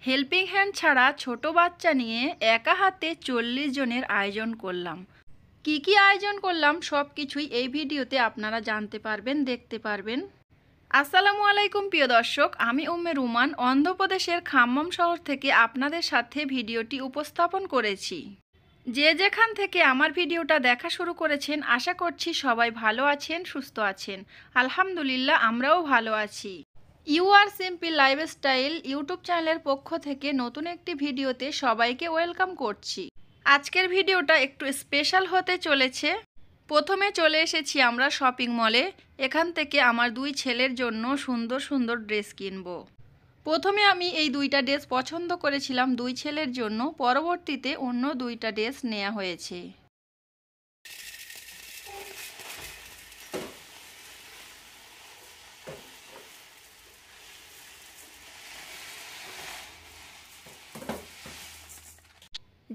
Helping hand ছাড়া ছোট বাচ্চা নিয়ে একা হাতে 40 জনের আয়োজন করলাম। কি আয়োজন করলাম সব কিছুই এই ভিডিওতে আপনারা জানতে পারবেন, দেখতে পারবেন। আসসালামু আলাইকুম প্রিয় দর্শক, আমি উম্মে রুমান অন্ধ্রপ্রদেশের খাম্মাম শহর থেকে আপনাদের সাথে ভিডিওটি উপস্থাপন করেছি। যে যেখান থেকে আমার ভিডিওটা দেখা শুরু করেছেন আশা করছি সবাই ভালো আছেন, সুস্থ আছেন। আলহামদুলিল্লাহ আমরাও ভালো আছি। You are simple lifestyle YouTube চ্যানেলের পক্ষ থেকে নতুন একটি ভিডিওতে সবাইকে ওয়েলকাম করছি। আজকের ভিডিওটা একটু স্পেশাল হতে চলেছে। প্রথমে চলে এসেছি আমরা শপিং মলে। এখান থেকে আমার দুই ছেলের জন্য সুন্দর সুন্দর ড্রেস কিনবো। প্রথমে আমি এই দুইটা ড্রেস পছন্দ করেছিলাম দুই ছেলের জন্য, পরবর্তীতে অন্য দুইটা ড্রেস নেওয়া হয়েছে।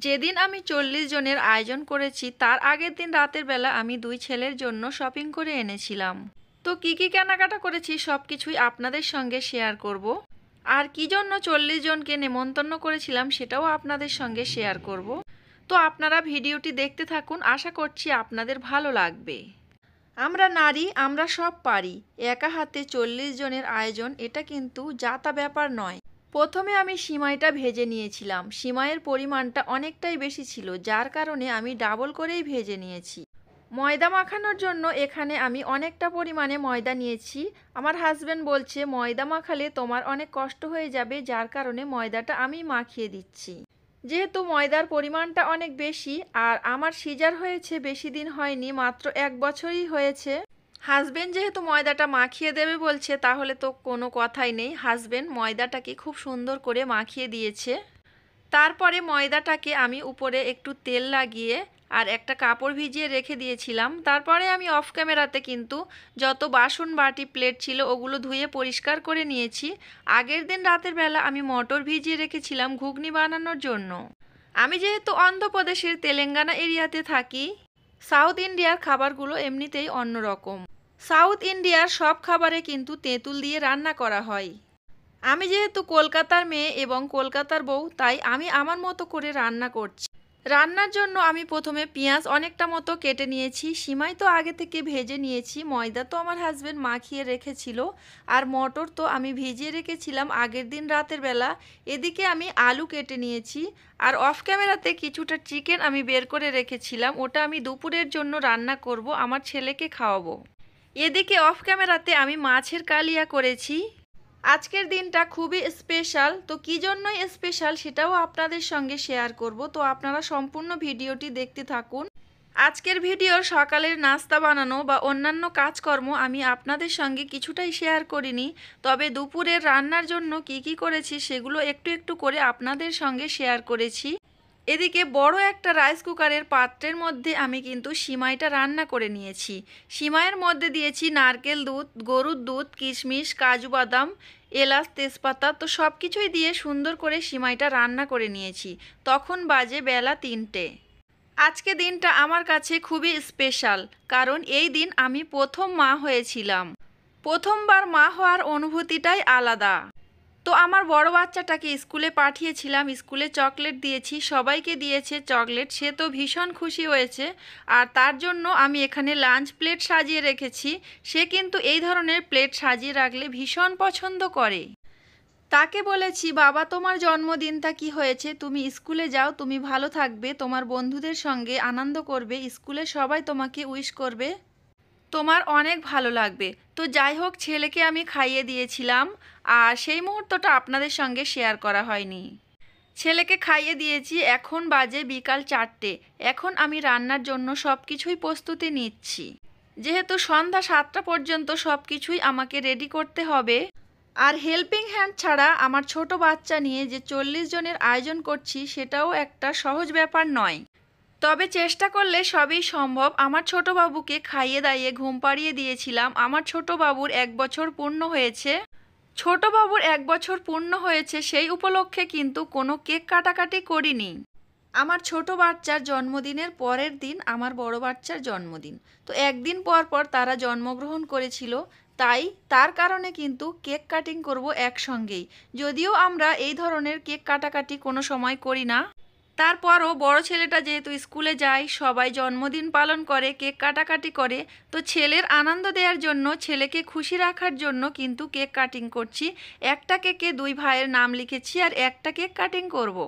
যেদিন আমি 40 জনের আয়োজন করেছি তার আগের দিন রাতের বেলা আমি দুই ছেলের জন্য শপিং করে এনেছিলাম। তো কি কেনাকাটা করেছি সব কিছুই আপনাদের সঙ্গে শেয়ার করব। আর কি জন্য 40 জনকে নেমন্তন্ন করেছিলাম সেটাও আপনাদের সঙ্গে শেয়ার করব। তো আপনারা ভিডিওটি দেখতে থাকুন, আশা করছি আপনাদের ভালো লাগবে। আমরা নারী, আমরা সব পারি। একা হাতে 40 জনের আয়োজন, এটা কিন্তু যাতা ব্যাপার নয়। প্রথমে আমি সিমাইটা ভেজে নিয়েছিলাম। সিমাইয়ের পরিমাণটা অনেকটাই বেশি ছিল, যার কারণে আমি ডাবল করেই ভেজে নিয়েছি। ময়দা মাখানোর জন্য এখানে আমি অনেকটা পরিমাণে ময়দা নিয়েছি। আমার হাজব্যান্ড বলছে ময়দা মাখালে তোমার অনেক কষ্ট হয়ে যাবে, যার কারণে ময়দাটা আমি মাখিয়ে দিচ্ছি। যেহেতু ময়দার পরিমাণটা অনেক বেশি আর আমার সিজার হয়েছে বেশি দিন হয়নি, মাত্র 1 বছরই হয়েছে। হাজবেন্ড যেহেতু ময়দাটা মাখিয়ে দেবে বলছে, তাহলে তো কোনো কথাই নেই। হাজবেন্ড ময়দাটাকে খুব সুন্দর করে মাখিয়ে দিয়েছে। তারপরে ময়দাটাকে আমি উপরে একটু তেল লাগিয়ে আর একটা কাপড় ভিজিয়ে রেখে দিয়েছিলাম। তারপরে আমি অফ ক্যামেরাতে কিন্তু যত বাসন বাটি প্লেট ছিল ওগুলো ধুয়ে পরিষ্কার করে নিয়েছি। আগের দিন রাতের বেলা আমি মটর ভিজিয়ে রেখেছিলাম ঘুগনি বানানোর জন্য। আমি যেহেতু অন্ধ্রপ্রদেশের তেলেঙ্গানা এরিয়াতে থাকি, সাউথ ইন্ডিয়ার খাবারগুলো এমনিতেই অন্যরকম। সাউথ ইন্ডিয়ার সব খাবারে কিন্তু তেঁতুল দিয়ে রান্না করা হয়। আমি যেহেতু কলকাতার মেয়ে এবং কলকাতার বউ, তাই আমি আমার মতো করে রান্না করছি। রান্নার জন্য আমি প্রথমে পেঁয়াজ অনেকটা মতো কেটে নিয়েছি। সিমাই তো আগে থেকে ভেজে নিয়েছি, ময়দা তো আমার হাজবেন্ড মাখিয়ে রেখেছিল, আর মটর তো আমি ভিজিয়ে রেখেছিলাম আগের দিন রাতের বেলা। এদিকে আমি আলু কেটে নিয়েছি, আর অফ ক্যামেরাতে কিছুটা চিকেন আমি বের করে রেখেছিলাম, ওটা আমি দুপুরের জন্য রান্না করব, আমার ছেলেকে খাওয়াবো। এদিকে অফ ক্যামেরাতে আমি মাছের কালিয়া করেছি। আজকের দিনটা খুবই স্পেশাল, তো কী জন্যই স্পেশাল সেটাও আপনাদের সঙ্গে শেয়ার করব। তো আপনারা সম্পূর্ণ ভিডিওটি দেখতে থাকুন। আজকের ভিডিওর সকালের নাস্তা বানানো বা অন্যান্য কাজকর্ম আমি আপনাদের সঙ্গে কিছুটাই শেয়ার করিনি, তবে দুপুরের রান্নার জন্য কি করেছি সেগুলো একটু একটু করে আপনাদের সঙ্গে শেয়ার করেছি। এদিকে বড় একটা রাইস কুকারের পাত্রের মধ্যে আমি কিন্তু সিমাইটা রান্না করে নিয়েছি। সিমাইয়ের মধ্যে দিয়েছি নারকেল দুধ, গরুর দুধ, কিশমিশ, কাজু বাদাম, এলাচ, তেজপাতা, তো সব কিছুই দিয়ে সুন্দর করে সিমাইটা রান্না করে নিয়েছি। তখন বাজে বেলা 3টে। আজকে দিনটা আমার কাছে খুবই স্পেশাল, কারণ এই দিন আমি প্রথম মা হয়েছিলাম। প্রথমবার মা হওয়ার অনুভূতিটাই আলাদা। তো আমার বড় বাচ্চাটাকে স্কুলে পাঠিয়েছিলাম, স্কুলে চকলেট দিয়েছি, সবাইকে দিয়েছে চকলেট, সে তো ভীষণ খুশি হয়েছে। আর তার জন্য আমি এখানে লাঞ্চ প্লেট সাজিয়ে রেখেছি। সে কিন্তু এই ধরনের প্লেট সাজিয়ে রাখলে ভীষণ পছন্দ করে। তাকে বলেছি বাবা তোমার জন্মদিনটা কি হয়েছে, তুমি স্কুলে যাও, তুমি ভালো থাকবে, তোমার বন্ধুদের সঙ্গে আনন্দ করবে, স্কুলে সবাই তোমাকে উইশ করবে, তোমার অনেক ভালো লাগবে। তো যাই হোক, ছেলেকে আমি খাইয়ে দিয়েছিলাম, আর সেই মুহূর্তটা আপনাদের সঙ্গে শেয়ার করা হয়নি। ছেলেকে খাইয়ে দিয়েছি, এখন বাজে বিকাল 4টে। এখন আমি রান্নার জন্য সব কিছুই প্রস্তুতি নিচ্ছি। যেহেতু সন্ধ্যা 7টা পর্যন্ত সব কিছুই আমাকে রেডি করতে হবে। আর হেল্পিং হ্যান্ড ছাড়া আমার ছোট বাচ্চা নিয়ে যে 40 জনের আয়োজন করছি সেটাও একটা সহজ ব্যাপার নয়। তবে চেষ্টা করলে সবই সম্ভব। আমার ছোট বাবুকে খাইয়ে দাইয়ে ঘুম পাড়িয়ে দিয়েছিলাম। আমার ছোট বাবুর 1 বছর পূর্ণ হয়েছে। ছোট বাবুর 1 বছর পূর্ণ হয়েছে, সেই উপলক্ষে কিন্তু কোনো কেক কাটাকাটি করিনি। আমার ছোট বাচ্চার জন্মদিনের পরের দিন আমার বড় বাচ্চার জন্মদিন, তো একদিন পর পর তারা জন্মগ্রহণ করেছিল। তাই তার কারণে কিন্তু কেক কাটিং করব একসঙ্গেই। যদিও আমরা এই ধরনের কেক কাটাকাটি কোনো সময় করি না, তারপরও বড় ছেলেটা যেহেতু স্কুলে যায়, সবাই জন্মদিন পালন করে, কেক কাটাকাটি করে, তো ছেলের আনন্দ দেওয়ার জন্য, ছেলেকে খুশি রাখার জন্য কিন্তু কেক কাটিং করছি। একটা কেকে দুই ভাইয়ের নাম লিখেছি আর একটা কেক কাটিং করব।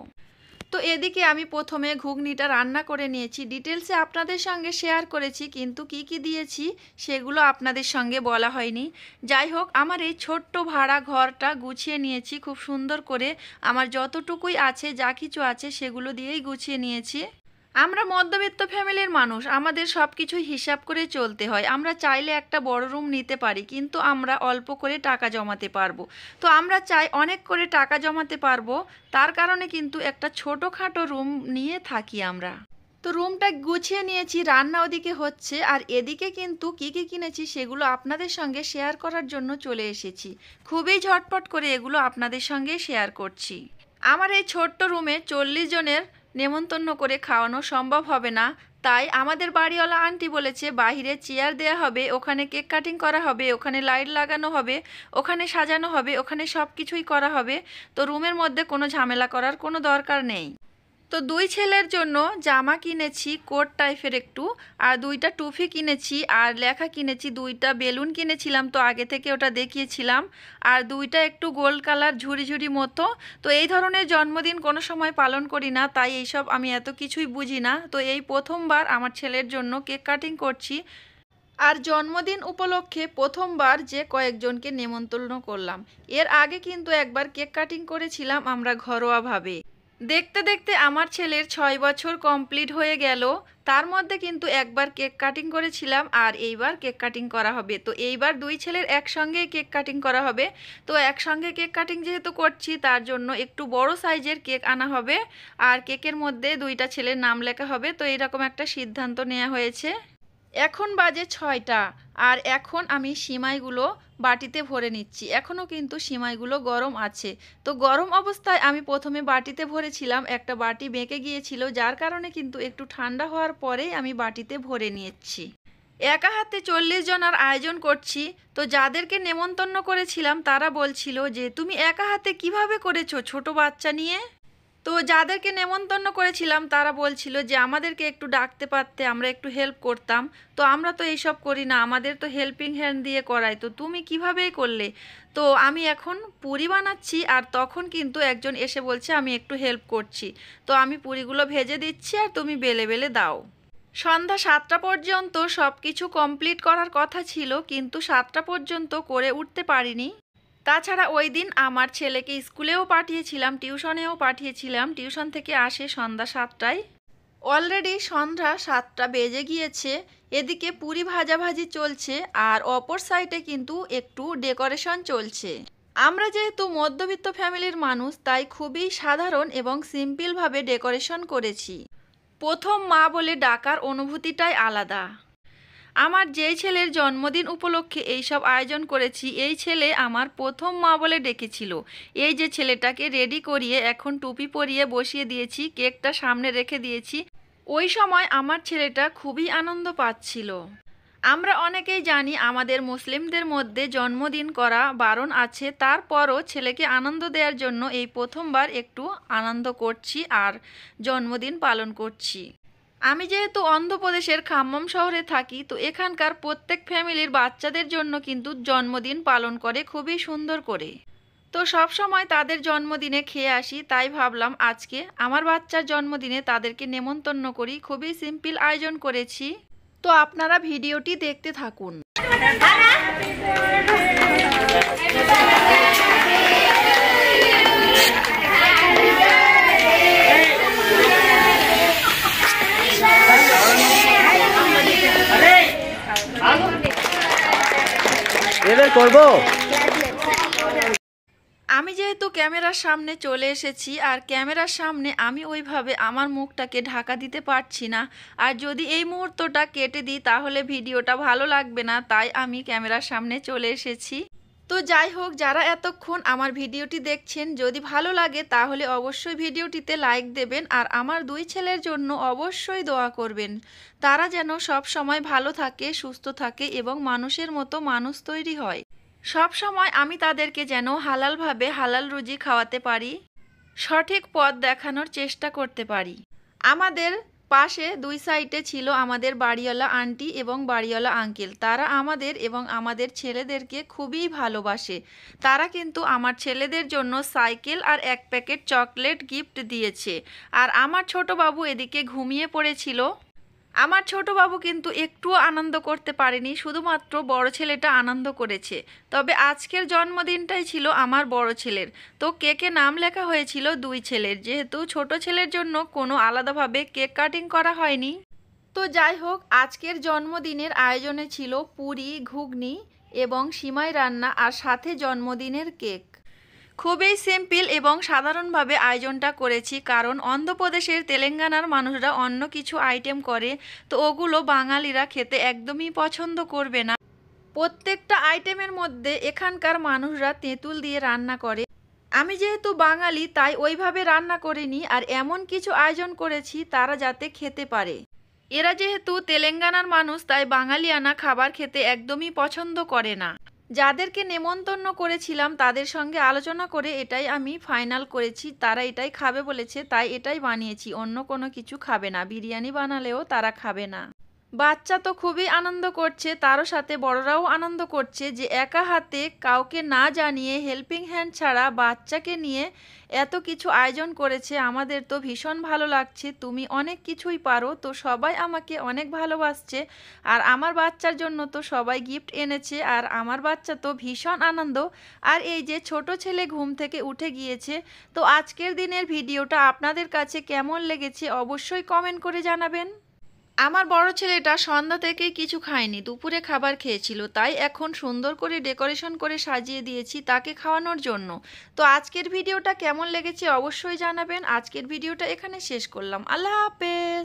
তো এদিকে আমি প্রথমে ঘুগনিটা রান্না করে নিয়েছি, ডিটেলসে আপনাদের সঙ্গে শেয়ার করেছি, কিন্তু কি কি দিয়েছি সেগুলো আপনাদের সঙ্গে বলা হয়নি। যাই হোক, আমার এই ছোট্ট ভাড়া ঘরটা গুছিয়ে নিয়েছি খুব সুন্দর করে। আমার যতটুকুই আছে, যা কিছু আছে সেগুলো দিয়েই গুছিয়ে নিয়েছি। আমরা মধ্যবিত্ত ফ্যামিলির মানুষ, আমাদের সব কিছুই হিসাব করে চলতে হয়। আমরা চাইলে একটা বড় রুম নিতে পারি, কিন্তু আমরা অল্প করে টাকা জমাতে পারবো। তো আমরা চাই অনেক করে টাকা জমাতে পারবো, তার কারণে কিন্তু একটা ছোটোখাটো রুম নিয়ে থাকি আমরা। তো রুমটা গুছিয়ে নিয়েছি, রান্না ওদিকে হচ্ছে, আর এদিকে কিন্তু কি কি কিনেছি সেগুলো আপনাদের সঙ্গে শেয়ার করার জন্য চলে এসেছি। খুবই ঝটপট করে এগুলো আপনাদের সঙ্গে শেয়ার করছি। আমার এই ছোট্ট রুমে 40 জনের নেমন্তন্ন করে খাওয়ানো সম্ভব হবে না, তাই আমাদের বাড়িওয়ালা আন্টি বলেছে বাইরে চেয়ার দেয়া হবে, ওখানে কেক কাটিং করা হবে, ওখানে লাইট লাগানো হবে, ওখানে সাজানো হবে, ওখানে সব কিছুই করা হবে। তো রুমের মধ্যে কোনো ঝামেলা করার কোনো দরকার নেই। তো দুই ছেলের জন্য জামা কিনেছি কোট টাইপের একটু, আর দুইটা টুপি কিনেছি, আর লেখা কিনেছি, দুইটা বেলুন কিনেছিলাম, তো আগে থেকে ওটা দেখিয়েছিলাম, আর দুইটা একটু গোল্ড কালার ঝুড়ি ঝুড়ি মতো। তো এই ধরনের জন্মদিন কোনো সময় পালন করি না, তাই এইসব আমি এত কিছুই বুঝি না। তো এই প্রথমবার আমার ছেলের জন্য কেক কাটিং করছি, আর জন্মদিন উপলক্ষে প্রথমবার যে কয়েকজনকে নেমন্তন্ন করলাম। এর আগে কিন্তু একবার কেক কাটিং করেছিলাম আমরা ঘরোয়াভাবে। দেখতে দেখতে আমার ছেলের 6 বছর কমপ্লিট হয়ে গেল, তার মধ্যে কিন্তু একবার কেক কাটিং করেছিলাম, আর এইবার কেক কাটিং করা হবে। তো এইবার দুই ছেলের একসঙ্গেই কেক কাটিং করা হবে। তো একসঙ্গে কেক কাটিং যেহেতু করছি, তার জন্য একটু বড় সাইজের কেক আনা হবে, আর কেকের মধ্যে দুইটা ছেলের নাম লেখা হবে। তো এইরকম একটা সিদ্ধান্ত নেওয়া হয়েছে। এখন বাজে 6টা, আর এখন আমি সিমাইগুলো বাটিতে ভরে নিচ্ছি। এখনও কিন্তু সিমাইগুলো গরম আছে। তো গরম অবস্থায় আমি প্রথমে বাটিতে ভরেছিলাম, একটা বাটি বেঁকে গিয়েছিল, যার কারণে কিন্তু একটু ঠান্ডা হওয়ার পরেই আমি বাটিতে ভরে নিয়েছি। একা হাতে 40 জনার আয়োজন করছি। তো যাদেরকে নেমন্তন্ন করেছিলাম তারা বলছিল যে তুমি একা হাতে কিভাবে করেছো ছোট বাচ্চা নিয়ে। তো যাদেরকে নেমন্তন্ন করেছিলাম তারা বলছিল যে আমাদেরকে একটু ডাকতে পারতে, আমরা একটু হেল্প করতাম। তো আমরা তো এইসব করি না, আমাদের তো হেল্পিং হ্যান্ড দিয়ে করাই, তো তুমি কিভাবেই করলে। তো আমি এখন পুরি বানাচ্ছি, আর তখন কিন্তু একজন এসে বলছে আমি একটু হেল্প করছি। তো আমি পুরিগুলো ভেজে দিচ্ছি, আর তুমি বেলে বেলে দাও। সন্ধ্যা 7টা পর্যন্ত সব কিছু কমপ্লিট করার কথা ছিল, কিন্তু 7টা পর্যন্ত করে উঠতে পারিনি। তাছাড়া ওই দিন আমার ছেলেকে স্কুলেও পাঠিয়েছিলাম, টিউশনেও পাঠিয়েছিলাম, টিউশন থেকে আসে সন্ধ্যা 7টায়। অলরেডি সন্ধ্যা 7টা বেজে গিয়েছে। এদিকে পুরি ভাজাভাজি চলছে, আর অপর সাইডে কিন্তু একটু ডেকোরেশন চলছে। আমরা যেহেতু মধ্যবিত্ত ফ্যামিলির মানুষ, তাই খুবই সাধারণ এবং সিম্পলভাবে ডেকোরেশন করেছি। প্রথম মা বলে ডাকার অনুভূতিটাই আলাদা। আমার যেই ছেলের জন্মদিন উপলক্ষে এইসব আয়োজন করেছি, এই ছেলে আমার প্রথম মা বলে ডেকেছিল। এই যে ছেলেটাকে রেডি করিয়ে এখন টুপি পরিয়ে বসিয়ে দিয়েছি, কেকটা সামনে রেখে দিয়েছি, ওই সময় আমার ছেলেটা খুবই আনন্দ পাচ্ছিল। আমরা অনেকেই জানি আমাদের মুসলিমদের মধ্যে জন্মদিন করা বারণ আছে, তারপরও ছেলেকে আনন্দ দেওয়ার জন্য এই প্রথমবার একটু আনন্দ করছি আর জন্মদিন পালন করছি। আমি যেহেতু অন্ধ্রপ্রদেশের খাম্মাম শহরে থাকি, তো এখানকার প্রত্যেক ফ্যামিলির বাচ্চাদের জন্য কিন্তু জন্মদিন পালন করে খুবই সুন্দর করে। তো সব সময় তাদের জন্মদিনে খেয়ে আসি, তাই ভাবলাম আজকে আমার বাচ্চার জন্মদিনে তাদেরকে নেমন্তন্ন করি। খুবই সিম্পল আয়োজন করেছি, তো আপনারা ভিডিওটি দেখতে থাকুন। এবার করব। আমি যেহেতু ক্যামেরার সামনে চলে এসেছি, আর ক্যামেরার সামনে আমি ওইভাবে আমার মুখটাকে ঢাকা দিতে পারছি না, আর যদি এই মুহূর্তটা কেটে দিই তাহলে ভিডিওটা ভালো লাগবে না, তাই আমি ক্যামেরার সামনে চলে এসেছি। তো যাই হোক, যারা এতক্ষণ আমার ভিডিওটি দেখছেন, যদি ভালো লাগে তাহলে অবশ্যই ভিডিওটিতে লাইক দেবেন আর আমার দুই ছেলের জন্য অবশ্যই দোয়া করবেন। তারা যেন সব সময় ভালো থাকে, সুস্থ থাকে এবং মানুষের মতো মানুষ তৈরি হয়। সব সময় আমি তাদেরকে যেন হালালভাবে হালাল রুজি খাওয়াতে পারি, সঠিক পথ দেখানোর চেষ্টা করতে পারি। আমাদের পাশে দুই সাইডে ছিল আমাদের বাড়িওয়ালা আন্টি এবং বাড়িওয়ালা আঙ্কেল। তারা আমাদের এবং আমাদের ছেলেদেরকে খুবই ভালোবাসে। তারা কিন্তু আমার ছেলেদের জন্য সাইকেল আর এক প্যাকেট চকলেট গিফট দিয়েছে। আর আমার ছোট বাবু এদিকে ঘুমিয়ে পড়েছিল। আমার ছোট বাবু কিন্তু একটুও আনন্দ করতে পারেনি, শুধুমাত্র বড় ছেলেটা আনন্দ করেছে। তবে আজকের জন্মদিনটাই ছিল আমার বড় ছেলের। তো কেকে নাম লেখা হয়েছিল দুই ছেলের, যেহেতু ছোট ছেলের জন্য কোনো আলাদাভাবে কেক কাটিং করা হয়নি। তো যাই হোক, আজকের জন্মদিনের আয়োজনে ছিল পুরি, ঘুগনি এবং সিমাই রান্না আর সাথে জন্মদিনের কেক। খুবই সিম্পল এবং সাধারণভাবে আয়োজনটা করেছি, কারণ অন্ধ্রপ্রদেশের তেলেঙ্গানার মানুষরা অন্য কিছু আইটেম করে, তো ওগুলো বাঙালিরা খেতে একদমই পছন্দ করবে না। প্রত্যেকটা আইটেমের মধ্যে এখানকার মানুষরা তেঁতুল দিয়ে রান্না করে। আমি যেহেতু বাঙালি তাই ওইভাবে রান্না করিনি, আর এমন কিছু আয়োজন করেছি তারা যাতে খেতে পারে। এরা যেহেতু তেলেঙ্গানার মানুষ তাই বাঙালিয়ানা খাবার খেতে একদমই পছন্দ করে না। যাদেরকে নেমন্তন্ন করেছিলাম তাদের সঙ্গে আলোচনা করে এটাই আমি ফাইনাল করেছি, তারা এটাই খাবে বলেছে তাই এটাই বানিয়েছি, অন্য কোনো কিছু খাবে না। বিরিয়ানি বানালেও তারা খাবে না। বাচ্চা তো খুবই আনন্দ করছে, তারও সাথে বড়রাও আনন্দ করছে যে একা হাতে কাউকে না জানিয়ে হেল্পিং হ্যান্ড ছাড়া বাচ্চাকে নিয়ে এত কিছু আয়োজন করেছে। আমাদের তো ভীষণ ভালো লাগছে, তুমি অনেক কিছুই পারো। তো সবাই আমাকে অনেক ভালোবাসছে আর আমার বাচ্চার জন্য তো সবাই গিফট এনেছে আর আমার বাচ্চা তো ভীষণ আনন্দ। আর এই যে ছোট ছেলে ঘুম থেকে উঠে গিয়েছে। তো আজকের দিনের ভিডিওটা আপনাদের কাছে কেমন লেগেছে অবশ্যই কমেন্ট করে জানাবেন। আমার বড় ছেলেটা সন্ধ্যা থেকেই কিছু খায়নি, দুপুরে খাবার খেয়েছিল, তাই এখন সুন্দর করে ডেকোরেশন করে সাজিয়ে দিয়েছি তাকে খাওয়ানোর জন্য। তো আজকের ভিডিওটা কেমন লেগেছে অবশ্যই জানাবেন। আজকের ভিডিওটা এখানে শেষ করলাম। আল্লাহ হাফেজ।